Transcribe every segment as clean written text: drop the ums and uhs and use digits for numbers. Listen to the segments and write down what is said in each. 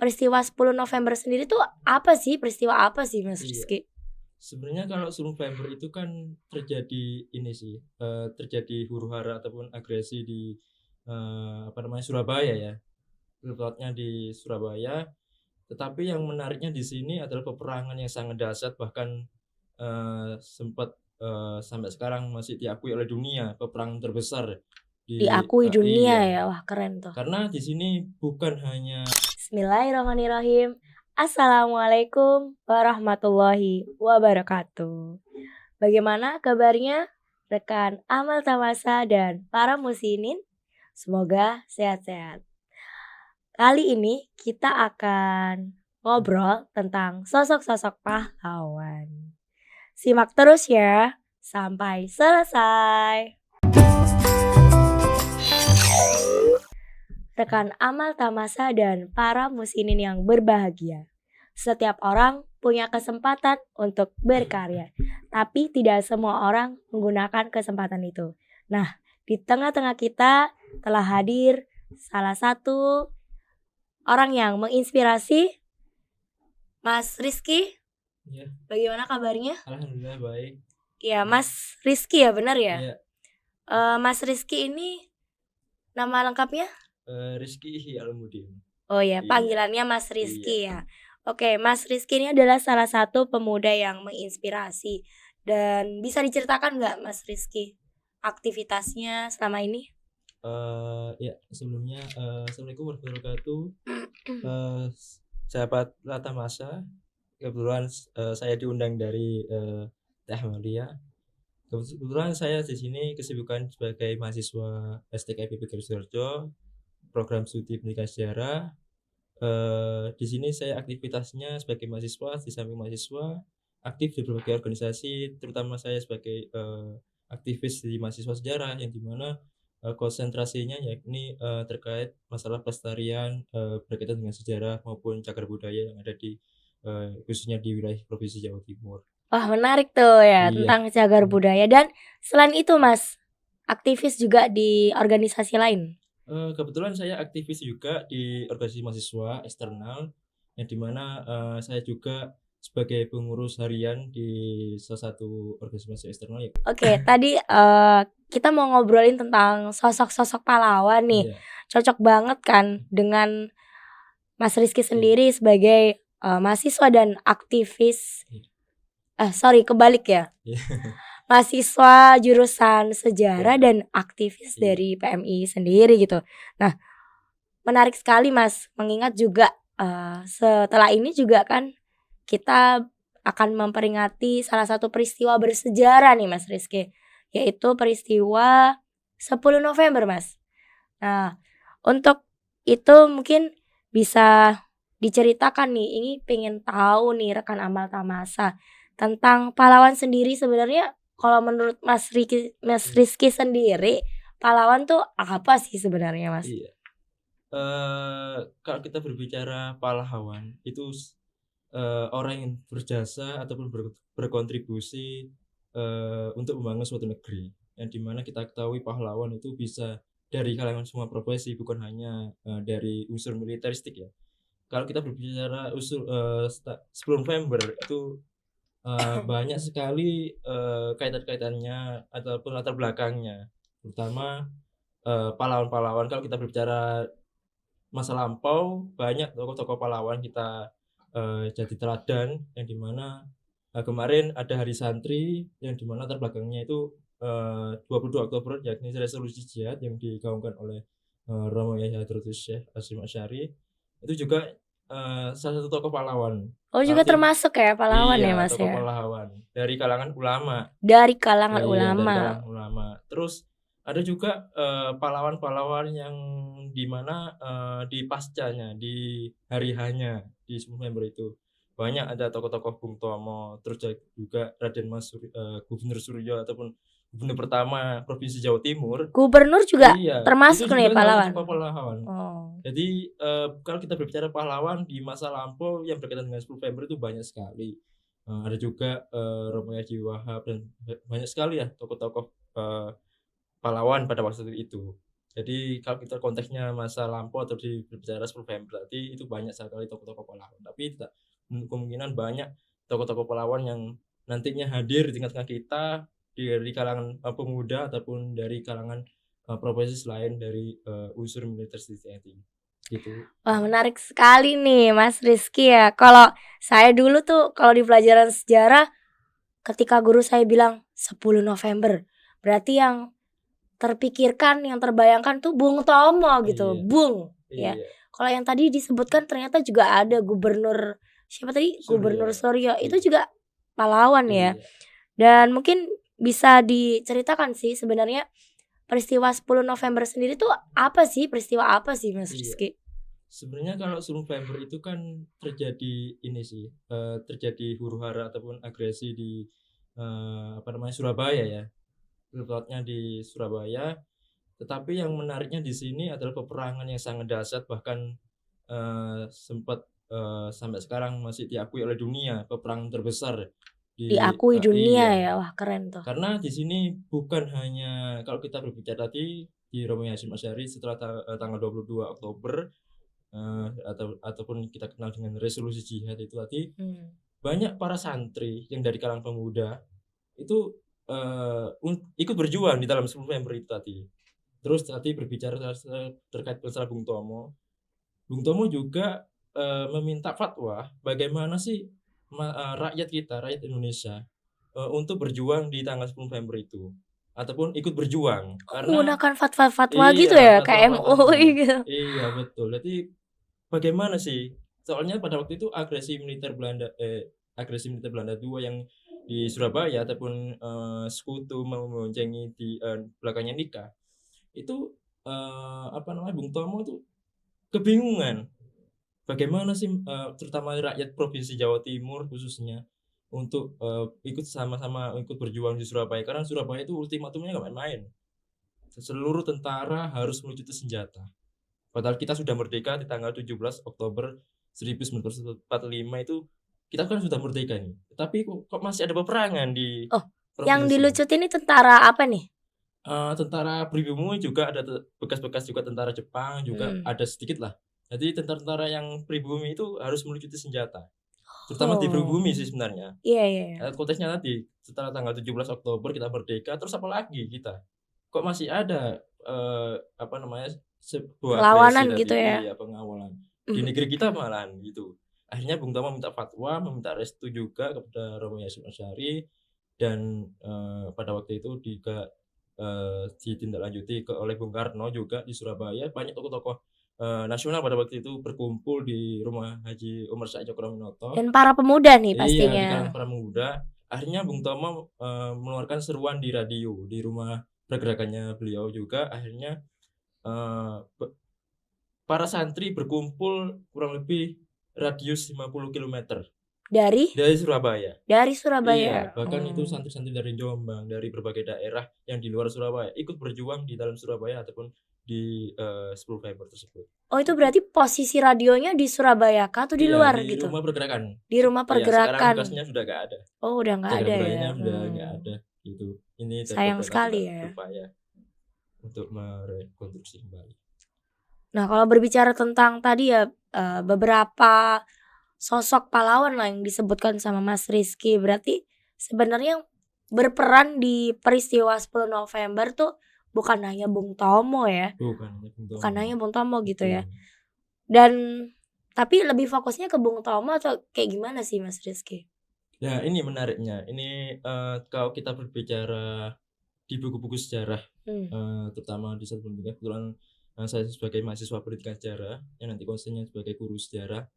peristiwa 10 November sendiri tuh apa sih? Peristiwa apa sih Mas Iya. Rizky? Sebenarnya kalau 10 November itu kan terjadi ini sih, terjadi huru-hara ataupun agresi di Surabaya ya. Tepatnya di Surabaya. Tetapi yang menariknya di sini adalah peperangan yang sangat dahsyat, bahkan sempat sampai sekarang masih diakui oleh dunia peperangan terbesar Diakui dunia iya. ya, wah keren tuh. Karena di sini bukan hanya Bismillahirrahmanirrahim. Assalamualaikum warahmatullahi wabarakatuh. Bagaimana kabarnya rekan Amal Tamasa dan para musinin? Semoga sehat-sehat. Kali ini kita akan ngobrol tentang sosok-sosok pahlawan. Simak terus ya sampai selesai. Rekan Amal Tamasa dan para musinin yang berbahagia. Setiap orang punya kesempatan untuk berkarya, tapi tidak semua orang menggunakan kesempatan itu. Nah, di tengah-tengah kita telah hadir salah satu orang yang menginspirasi, Mas Rizky. ya, Bagaimana kabarnya? alhamdulillah baik. Ya, Mas Rizky ya, benar ya? Iya, Mas Rizky ini nama lengkapnya? Rizky Almudin. Oh ya, Iya. panggilannya Mas Rizky ya. Oke, Mas Rizky ini adalah salah satu pemuda yang menginspirasi. Dan bisa diceritakan nggak Mas Rizky aktivitasnya selama ini? Ya, sebelumnya Assalamualaikum warahmatullahi wabarakatuh. Sahabat Lata Masa, kebetulan saya diundang dari Teh Amalia. Kebetulan saya di sini kesibukan sebagai mahasiswa STK IPB Sidoarjo, program studi pendidikan sejarah. Di sini saya aktivitasnya sebagai mahasiswa, di samping mahasiswa aktif di berbagai organisasi, terutama saya sebagai aktivis di mahasiswa sejarah, yang dimana konsentrasinya yakni terkait masalah pelestarian berkaitan dengan sejarah maupun cagar budaya yang ada di khususnya di wilayah Provinsi Jawa Timur. Wah, menarik tuh ya Iya. tentang cagar budaya. Dan selain itu Mas, aktivis juga di organisasi lain? Kebetulan saya aktivis juga di organisasi mahasiswa eksternal, yang dimana saya juga sebagai pengurus harian di salah satu organisasi eksternal ya. Oke, tadi kita mau ngobrolin tentang sosok-sosok pahlawan nih. Iya. Cocok banget kan dengan Mas Rizky sendiri sebagai mahasiswa dan aktivis. Kebalik ya. Mahasiswa jurusan sejarah dan aktivis dari PMI sendiri gitu. Nah, menarik sekali Mas, mengingat juga setelah ini juga kan kita akan memperingati salah satu peristiwa bersejarah nih Mas Rizky, yaitu peristiwa 10 November Mas. Nah, untuk itu mungkin bisa diceritakan nih, ini pengen tahu nih rekan Amal Tamasa tentang pahlawan sendiri. Sebenarnya kalau menurut Mas Rizky sendiri, pahlawan tuh apa sih sebenarnya Mas? Iya. Kalau kita berbicara pahlawan itu orang yang berjasa ataupun berkontribusi untuk membangun suatu negeri, yang dimana kita ketahui pahlawan itu bisa dari kalangan semua profesi, bukan hanya dari unsur militeristik ya. Kalau kita berbicara unsur 10 November itu banyak sekali kaitan-kaitannya ataupun latar belakangnya, terutama pahlawan-pahlawan. Kalau kita berbicara masa lampau, banyak tokoh-tokoh pahlawan kita jadi teladan, yang dimana kemarin ada Hari Santri, yang dimana latar belakangnya itu 22 Oktober, yakni resolusi jihad yang digaungkan oleh Romo Yahya Hadratus Syekh Hasyim Asy'ari. Itu juga salah satu tokoh pahlawan. Oh, juga termasuk ya pahlawan ya Iya, Mas tokoh ya? pahlawan dari kalangan ulama. Dari kalangan Iya, ulama. dari kalangan ulama. Terus ada juga pahlawan-pahlawan yang dimana di pascanya, di hari hanya di 10 November itu banyak ada tokoh-tokoh Bung Tomo, terus juga Raden Mas Gubernur Suryo ataupun gubernur pertama Provinsi Jawa Timur. Gubernur juga Iya, termasuk itu nih juga salah pahlawan. satu tokoh pahlawan. Oh. Jadi kalau kita berbicara pahlawan di masa lampau yang berkaitan dengan 10 November itu banyak sekali. Ada juga Romo Yaji Wahab dan banyak sekali ya tokoh-tokoh pahlawan pada waktu itu. Jadi kalau kita konteksnya masa lampau atau berbicara 10 November berarti itu banyak sekali tokoh-tokoh pahlawan. Tapi tidak kemungkinan banyak tokoh-tokoh pahlawan yang nantinya hadir di tengah-tengah kita dari kalangan pemuda ataupun dari kalangan profesi lain dari unsur militer TNI gitu. Wah, menarik sekali nih Mas Rizky ya. Kalau saya dulu tuh kalau di pelajaran sejarah ketika guru saya bilang 10 November, berarti yang terpikirkan, yang terbayangkan tuh Bung Tomo gitu, Iya, Bung ya. iya. Kalau yang tadi disebutkan ternyata juga ada Gubernur siapa tadi? Gubernur Suryo itu Iya, juga pahlawan ya. iya. Dan mungkin bisa diceritakan sih sebenarnya peristiwa 10 November sendiri tuh apa sih? Peristiwa apa sih Mas Iya. Rizky? Sebenarnya kalau 10 November itu kan terjadi ini sih, terjadi huru-hara ataupun agresi di Surabaya ya. Tepatnya di Surabaya. Tetapi yang menariknya di sini adalah peperangan yang sangat dahsyat bahkan sempat sampai sekarang masih diakui oleh dunia peperangan terbesar Diakui dunia iya. ya. Wah, keren tuh. Karena di sini bukan hanya kalau kita berbicara tadi di Romo Hasyim Asy'ari setelah tanggal 22 Oktober ataupun kita kenal dengan resolusi jihad itu tadi, banyak para santri yang dari kalangan pemuda itu ikut berjuang di dalam 10 November itu tadi. Terus tadi berbicara terkait masalah Bung Tomo. Bung Tomo juga meminta fatwa bagaimana sih rakyat kita, rakyat Indonesia untuk berjuang di tanggal 10 November itu ataupun ikut berjuang karena Menggunakan fatwa-fatwa gitu ya, kayak fatwa-fatwanya. MUI gitu. Iya betul. Jadi bagaimana sih? Soalnya pada waktu itu agresi militer Belanda 2 yang di Surabaya ataupun sekutu memboncengi di belakangnya nikah. Itu Bung Tomo itu kebingungan. Bagaimana sih terutama rakyat Provinsi Jawa Timur khususnya untuk ikut sama-sama ikut berjuang di Surabaya karena Surabaya itu ultimatumnya nggak main-main. Seluruh tentara harus melucuti senjata. Padahal kita sudah merdeka di tanggal 17 Oktober 1945 itu kita kan sudah merdeka nih. Tapi kok masih ada peperangan di Oh, yang provinsi. dilucutin ini tentara apa nih? Tentara pribumi juga ada bekas-bekas juga tentara Jepang juga ada sedikit lah. Jadi tentara-tentara yang pribumi itu harus melucuti senjata. Terutama di pribumi sih sebenarnya. Iya, iya. Konteksnya tadi setelah tanggal 17 Oktober kita merdeka, terus apa lagi kita? Kok masih ada sebuah Perlawanan agresi gitu tadi, ya. iya pengawalan. Di negeri kita malahan gitu. Akhirnya Bung Tomo minta fatwa, meminta restu juga kepada Romo Hasyim Asy'ari dan pada waktu itu juga ditindaklanjuti oleh Bung Karno juga di Surabaya. Banyak tokoh-tokoh nasional pada waktu itu berkumpul di rumah Haji Umar Said Cokroaminoto. Dan para pemuda nih Iya, di pastinya. kalangan para pemuda. Akhirnya Bung Tomo mengeluarkan seruan di radio di rumah pergerakannya beliau juga. Akhirnya para santri berkumpul kurang lebih radius 50 km Dari Surabaya. Surabaya. Iya, bahkan itu santri-santri dari Jombang, dari berbagai daerah yang di luar Surabaya ikut berjuang di dalam Surabaya ataupun di 10 November tersebut. Oh, itu berarti posisi radionya di Surabaya kah atau di luar di gitu? rumah pergerakan. Di rumah Iya, sekarang pergerakan. bekasnya sudah nggak ada. Oh, udah nggak Cagar ada budayanya ya. sudah nggak ada gitu. Ini Sayang sekali ya. berupaya untuk merekonstruksi kembali. Nah, kalau berbicara tentang tadi ya beberapa sosok pahlawan lah yang disebutkan sama Mas Rizky, berarti sebenarnya berperan di peristiwa 10 November tuh bukan hanya Bung Tomo ya. Bukan hanya Bung Tomo gitu ya. Dan tapi lebih fokusnya ke Bung Tomo atau kayak gimana sih Mas Rizky? Ya, ini menariknya. Ini kalau kita berbicara di buku-buku sejarah, terutama di satu pendidikan, kebetulan saya sebagai mahasiswa pendidikan sejarah, yang nanti konsennya sebagai guru sejarah,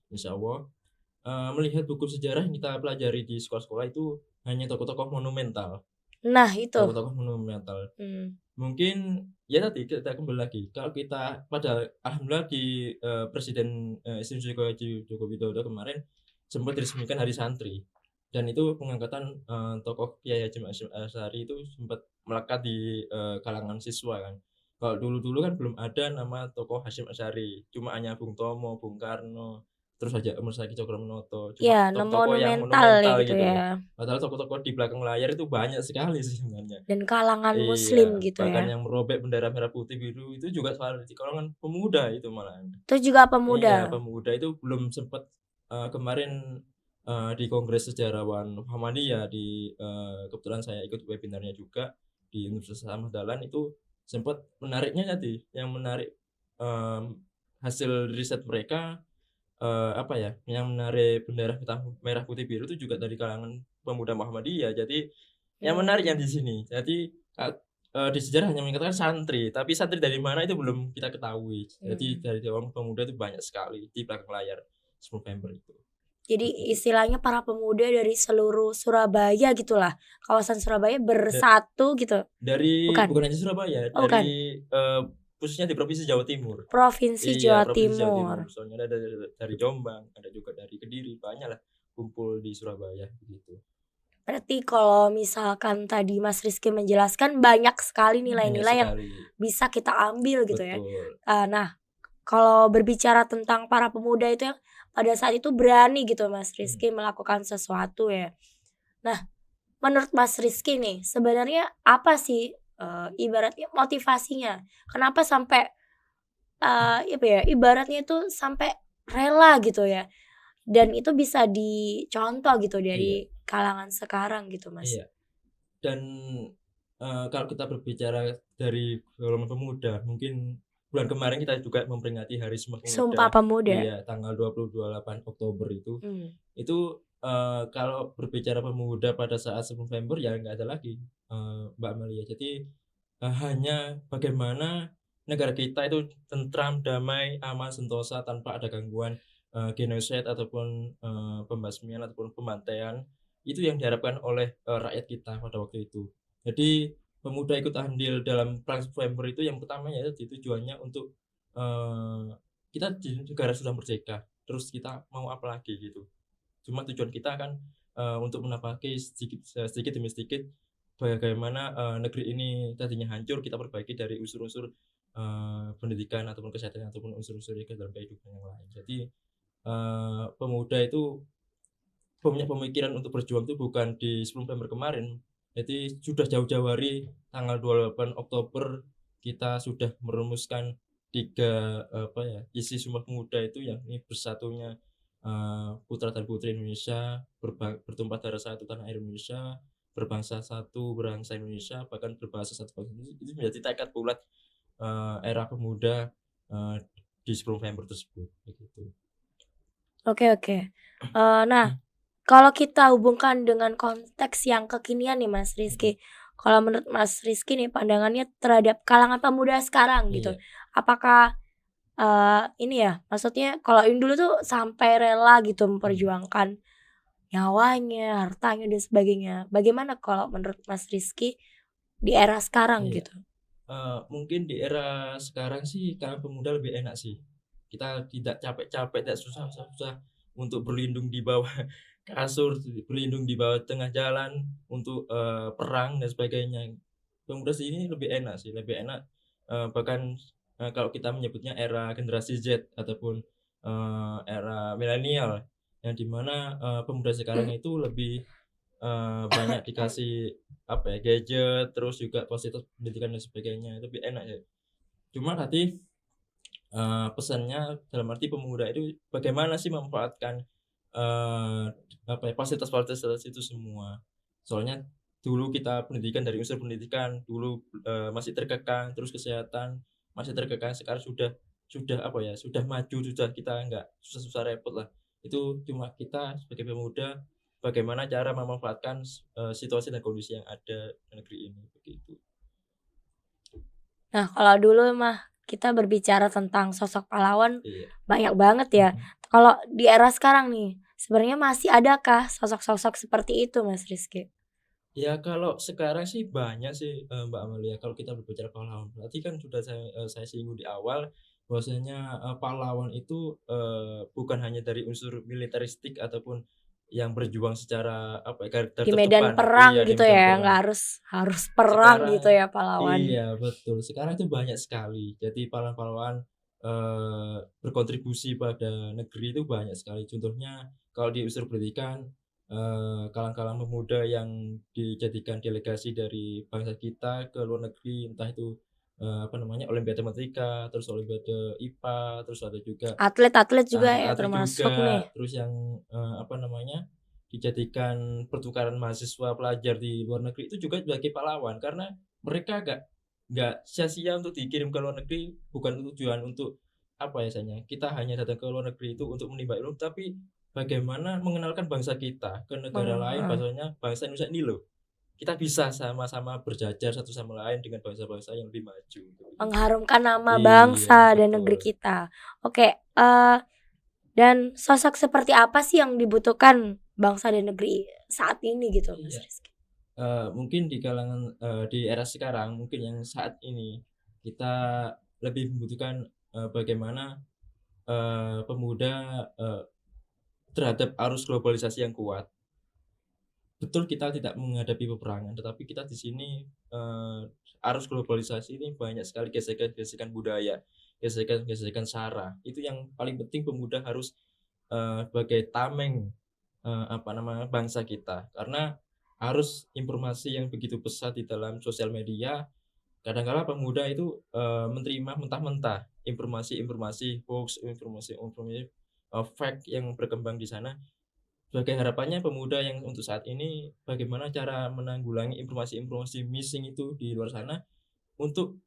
insya Allah, melihat buku sejarah yang kita pelajari di sekolah-sekolah itu hanya tokoh-tokoh monumental. Nah, itu. Tokoh-tokoh monumental. Mungkin ya tadi kita kembali lagi. Kalau kita pada alhamdulillah di Presiden Joko Widodo kemarin sempat diresmikan Hari Santri. Dan itu pengangkatan tokoh Kiai Hasyim Asy'ari itu sempat melekat di kalangan siswa kan. Kalau dulu kan belum ada nama tokoh Hasyim Asy'ari, cuma hanya Bung Tomo, Bung Karno, terus ada Masaki Cokroaminoto, cuma Ya, tokoh-tokoh yang monumental ya monumental gitu gitu loh. ya. Padahal tokoh-tokoh di belakang layar itu banyak sekali sih sebenarnya. Dan kalangan muslim Iya, gitu bahkan ya. yang merobek bendera merah putih biru itu juga soal di kalangan pemuda itu malahan. Itu juga Iya, pemuda. pemuda itu belum sempat kemarin di Kongres Sejarawan Muhammadiyah kebetulan saya ikut webinarnya juga di Universitas Ahmad Dahlan itu sempat menariknya tadi, yang menarik hasil riset mereka apa ya, yang menarik bendera merah putih biru itu juga dari kalangan pemuda Muhammadiyah. Jadi yang menarik yang di sini. Jadi di sejarah hanya mengatakan santri, tapi santri dari mana itu belum kita ketahui. Jadi dari Dewan Pemuda itu banyak sekali di belakang layar 10 November itu. Jadi istilahnya para pemuda dari seluruh Surabaya gitulah. Kawasan Surabaya bersatu gitu. Bukan? Bukan hanya Surabaya, Oh, bukan. khususnya di Provinsi Jawa Timur. Provinsi Iya, Jawa Provinsi Jawa Timur. Timur. Soalnya ada dari Jombang, ada juga dari Kediri, banyak lah kumpul di Surabaya gitu. Berarti kalau misalkan tadi Mas Rizky menjelaskan banyak sekali nilai-nilai yang bisa kita ambil gitu ya. Betul. Nah, kalau berbicara tentang para pemuda itu yang pada saat itu berani gitu Mas Rizky melakukan sesuatu ya. Nah, menurut Mas Rizky nih sebenarnya apa sih ibaratnya motivasinya? Kenapa sampai apa ya, ibaratnya itu sampai rela gitu ya. Dan itu bisa dicontoh gitu dari kalangan sekarang gitu, Mas. Iya. Dan kalau kita berbicara dari golongan pemuda, mungkin bulan kemarin kita juga memperingati Hari Sumpah Pemuda. Sumpah Pemuda. Iya, tanggal 28 Oktober itu. Itu kalau berbicara pemuda pada saat 10 November ya nggak ada lagi Mbak Amalia. Jadi hanya bagaimana negara kita itu tentram, damai, aman, sentosa tanpa ada gangguan genocide ataupun pembasmian ataupun pembantaian. Itu yang diharapkan oleh rakyat kita pada waktu itu. Jadi pemuda ikut andil dalam Perang November itu yang pertamanya itu tujuannya untuk kita di negara sudah merdeka, terus kita mau apa lagi gitu. Cuma tujuan kita kan untuk menapaki sedikit demi sedikit bagaimana negeri ini tadinya hancur kita perbaiki dari unsur-unsur pendidikan ataupun kesehatan ataupun unsur-unsur dalam kehidupan yang lain. Jadi pemuda itu punya pemikiran untuk berjuang itu bukan di 10 November kemarin. Jadi sudah jauh-jauh hari tanggal 28 Oktober kita sudah merumuskan 3 isi Sumpah Pemuda itu yakni bersatunya putra dan putri Indonesia, bertumpah darah satu tanah air Indonesia, berbangsa satu, berbangsa Indonesia, bahkan berbahasa satu bangsa. Itu menjadi tekad bulat era pemuda di 10 November tersebut begitu. Oke. Nah, kalau kita hubungkan dengan konteks yang kekinian nih Mas Rizky. Kalau menurut Mas Rizky nih pandangannya terhadap kalangan pemuda sekarang gitu. Apakah ini ya, maksudnya kalau dulu tuh sampai rela gitu memperjuangkan nyawanya, hartanya dan sebagainya. Bagaimana kalau menurut Mas Rizky di era sekarang gitu? Mungkin di era sekarang sih kalangan pemuda lebih enak sih. Kita tidak capek-capek, tidak susah-susah untuk berlindung di bawah kasur, berlindung di bawah tengah jalan untuk perang dan sebagainya. Pemuda sini lebih enak sih, lebih enak. Bahkan kalau kita menyebutnya era generasi Z ataupun era milenial, yang dimana pemuda sekarang itu lebih banyak dikasih gadget, terus juga fasilitas pendidikan dan sebagainya, lebih enak ya. Cuma tadi pesannya dalam arti pemuda itu bagaimana sih memanfaatkan fasilitas-fasilitas itu semua. Soalnya dulu kita pendidikan dari unsur pendidikan dulu masih terkekang, terus kesehatan masih terkekang, sekarang sudah maju, sudah kita nggak susah-susah repot lah. Itu cuma kita sebagai pemuda bagaimana cara memanfaatkan situasi dan kondisi yang ada di negeri ini begitu. Nah, kalau dulu mah kita berbicara tentang sosok pahlawan banyak banget ya. Kalau di era sekarang nih, sebenarnya masih adakah sosok-sosok seperti itu Mas Rizky? Ya kalau sekarang sih banyak sih Mbak Amalia. Kalau kita berbicara pahlawan, berarti kan sudah saya singgung di awal bahwasanya pahlawan itu bukan hanya dari unsur militeristik ataupun yang berjuang secara garda Di terdepan. medan perang Iya, gitu ya, nggak harus perang sekarang, gitu ya pahlawan. Iya betul. Sekarang itu banyak sekali. Jadi pahlawan-pahlawan berkontribusi pada negeri itu banyak sekali. Contohnya kalau di unsur pendidikan, kalang-kalang pemuda yang dijadikan delegasi dari bangsa kita ke luar negeri, entah itu, olimpiade matematika, terus olimpiade IPA, terus ada juga Atlet-atlet juga ya atlet termasuk nih. juga, terus yang, dijadikan pertukaran mahasiswa pelajar di luar negeri itu juga sebagai pahlawan. Karena mereka nggak sia-sia untuk dikirim ke luar negeri, bukan tujuan untuk kita hanya datang ke luar negeri itu untuk menimba ilmu, tapi bagaimana mengenalkan bangsa kita ke negara lain, bahwasanya bangsa Indonesia ini loh, kita bisa sama-sama berjajar satu sama lain dengan bangsa-bangsa yang lebih maju. Mengharumkan nama Iya, bangsa dan negeri betul. kita. Oke, dan sosok seperti apa sih yang dibutuhkan bangsa dan negeri saat ini gitu, Mas Iya. Rizky? Mungkin di kalangan, di era sekarang, mungkin yang saat ini kita lebih membutuhkan, bagaimana, pemuda, terhadap arus globalisasi yang kuat. Betul kita tidak menghadapi peperangan, tetapi kita di sini, arus globalisasi ini banyak sekali gesekan-gesekan budaya, gesekan-gesekan sara. Itu yang paling penting pemuda harus, sebagai tameng, bangsa kita. Karena arus informasi yang begitu pesat di dalam sosial media, kadang-kala pemuda itu, menerima mentah-mentah informasi-informasi hoax, informasi-informasi, fake yang berkembang di sana. Sebagai harapannya pemuda yang untuk saat ini, bagaimana cara menanggulangi informasi-informasi missing itu di luar sana untuk,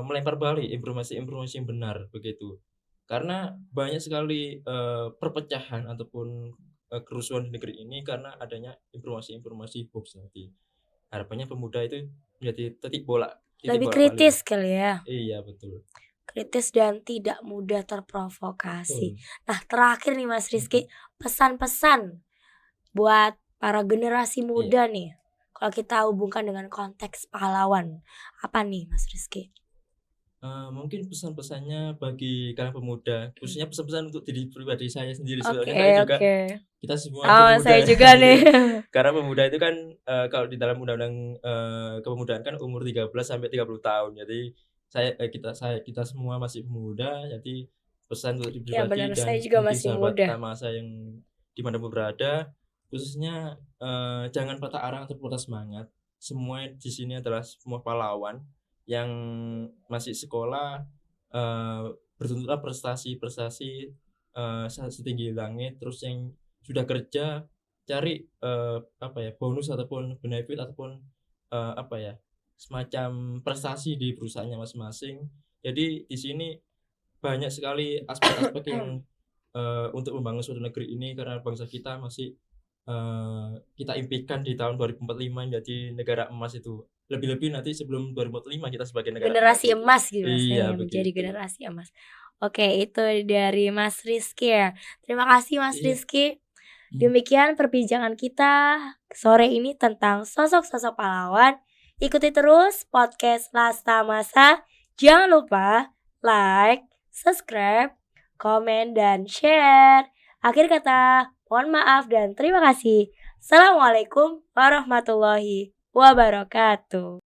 melempar balik informasi-informasi yang benar, begitu. Karena banyak sekali, perpecahan ataupun, kerusuhan di negeri ini karena adanya informasi-informasi hoax tadi. Harapannya pemuda itu menjadi titik Lebih bolak balik lah. kritis kali ya. Iya, betul. Kritis dan tidak mudah terprovokasi. Betul. Nah, terakhir nih Mas Rizky, pesan-pesan buat para generasi Iya. muda nih. Kalau kita hubungkan dengan konteks pahlawan, apa nih Mas Rizky? Mungkin pesan-pesannya bagi kalangan pemuda, khususnya pesan-pesan untuk diri pribadi saya sendiri, Oke, soalnya saya juga oke. kita semua Sama pemuda saya ya, juga nih. Karena pemuda itu kan, kalau di dalam undang-undang, kepemudaan kan umur 13 sampai 30 tahun. Jadi kita semua masih pemuda, jadi pesan untuk diri Ya pribadi benar, saya dan juga mungkin masih sahabat muda. tamasa yang di mana pun berada, khususnya, jangan patah arang atau patah semangat. Semua di sini adalah semua pahlawan yang masih sekolah, bertuntutlah prestasi-prestasi, setinggi langit, terus yang sudah kerja cari, bonus ataupun benefit ataupun, semacam prestasi di perusahaannya masing-masing. Jadi di sini banyak sekali aspek-aspek yang, untuk membangun suatu negeri ini karena bangsa kita masih, kita impikan di tahun 2045 menjadi negara emas itu. Lebih-lebih nanti sebelum 2045 kita sebagai negara emas Generasi gitu. emas gitu Mas, Iya, menjadi begitu. generasi emas. Oke, itu dari Mas Rizky ya. Terima kasih Mas Iya. Rizky. Demikian perbincangan kita sore ini tentang sosok-sosok pahlawan. Ikuti terus podcast Lasta Masa. Jangan lupa like, subscribe, komen, dan share. Akhir kata, mohon maaf dan terima kasih. Assalamualaikum warahmatullahi wabarakatuh.